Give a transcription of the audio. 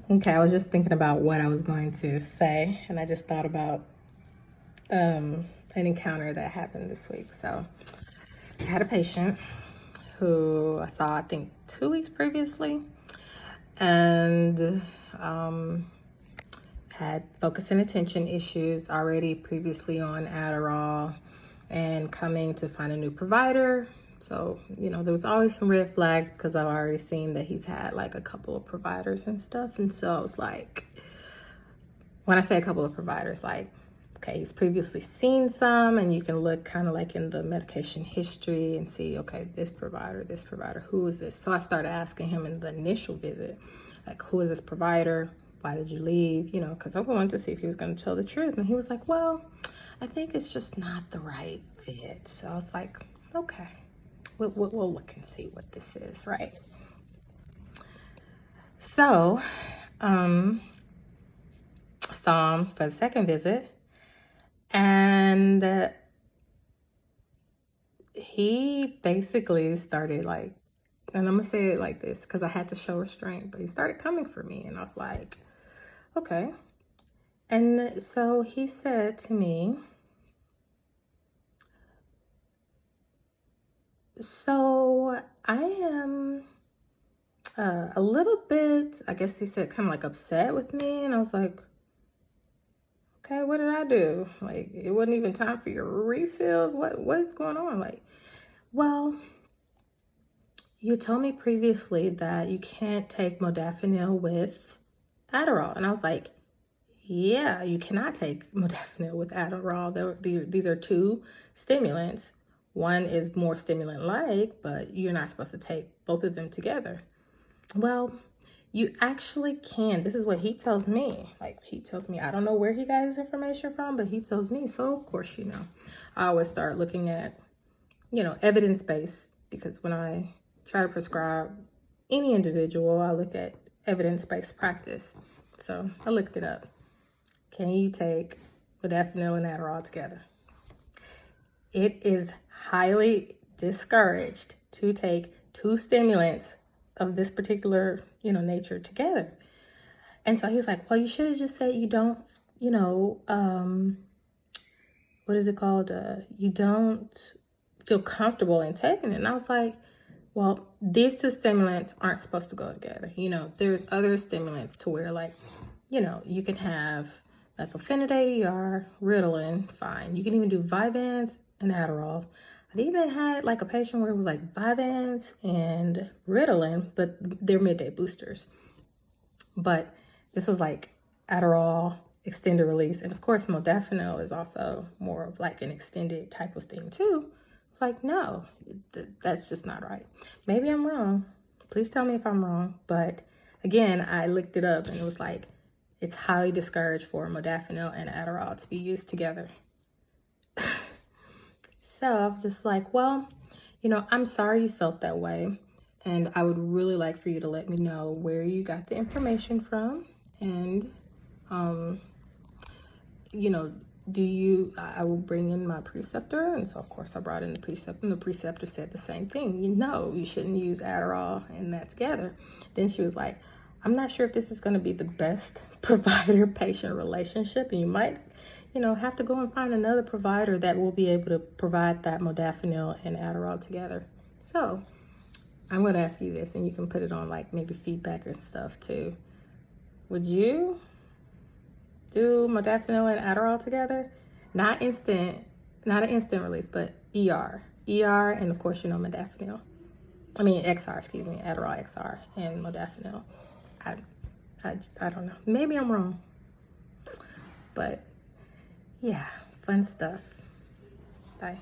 Okay, I was just thinking about what I was going to say, and I just thought about an encounter that happened this week. So I had a patient who I saw, I think, 2 weeks previously, and had focus and attention issues already previously on Adderall and coming to find a new provider. So, there was always some red flags because I've already seen that he's had like a couple of providers and stuff. And so I was like, when I say a couple of providers, like, okay, he's previously seen some, and you can look kind of like in the medication history and see, okay, this provider, who is this? So I started asking him in the initial visit, like, who is this provider? Why did you leave? Because I wanted to see if he was going to tell the truth. And he was like, well, I think it's just not the right fit. So I was like, okay, we'll look and see what this is, right? So, saw him for the second visit, and he basically started like, and I'm gonna say it like this because I had to show restraint, but he started coming for me, and I was like, okay. And so he said to me, so I am a little bit, I guess he said, kind of like upset with me. And I was like, okay, what did I do? Like, it wasn't even time for your refills. What's going on? Like, well, you told me previously that you can't take modafinil with Adderall. And I was like, yeah, you cannot take modafinil with Adderall. These are two stimulants. One is more stimulant-like, but you're not supposed to take both of them together. Well, you actually can. This is what he tells me. Like, he tells me, I don't know where he got his information from, but he tells me. So, of course, I always start looking at, evidence-based, because when I try to prescribe any individual, I look at evidence-based practice. So I looked it up. Can you take modafinil and Adderall together? It is highly discouraged to take two stimulants of this particular, nature together. And so he was like, well, you should have just said you don't, what is it called? You don't feel comfortable in taking it. And I was like, well, these two stimulants aren't supposed to go together. There's other stimulants to where, like, you can have methylphenidate ER, Ritalin, fine. You can even do Vyvanse and Adderall. I even had like a patient where it was like Vyvanse and Ritalin, but they're midday boosters. But this was like Adderall, extended release. And of course, modafinil is also more of like an extended type of thing too. It's like, no, that's just not right. Maybe I'm wrong. Please tell me if I'm wrong. But again, I looked it up and it was like, it's highly discouraged for modafinil and Adderall to be used together. So I was just like, well, I'm sorry you felt that way. And I would really like for you to let me know where you got the information from. And, I will bring in my preceptor. And so, of course, I brought in the preceptor, and the preceptor said the same thing. You shouldn't use Adderall and that together. Then she was like, I'm not sure if this is going to be the best provider-patient relationship, and you might, have to go and find another provider that will be able to provide that modafinil and Adderall together. So I'm going to ask you this, and you can put it on like maybe feedback and stuff too. Would you do modafinil and Adderall together? Not an instant release, but ER, and of course, modafinil. XR, excuse me, Adderall XR and modafinil. I don't know. Maybe I'm wrong. But yeah, fun stuff. Bye.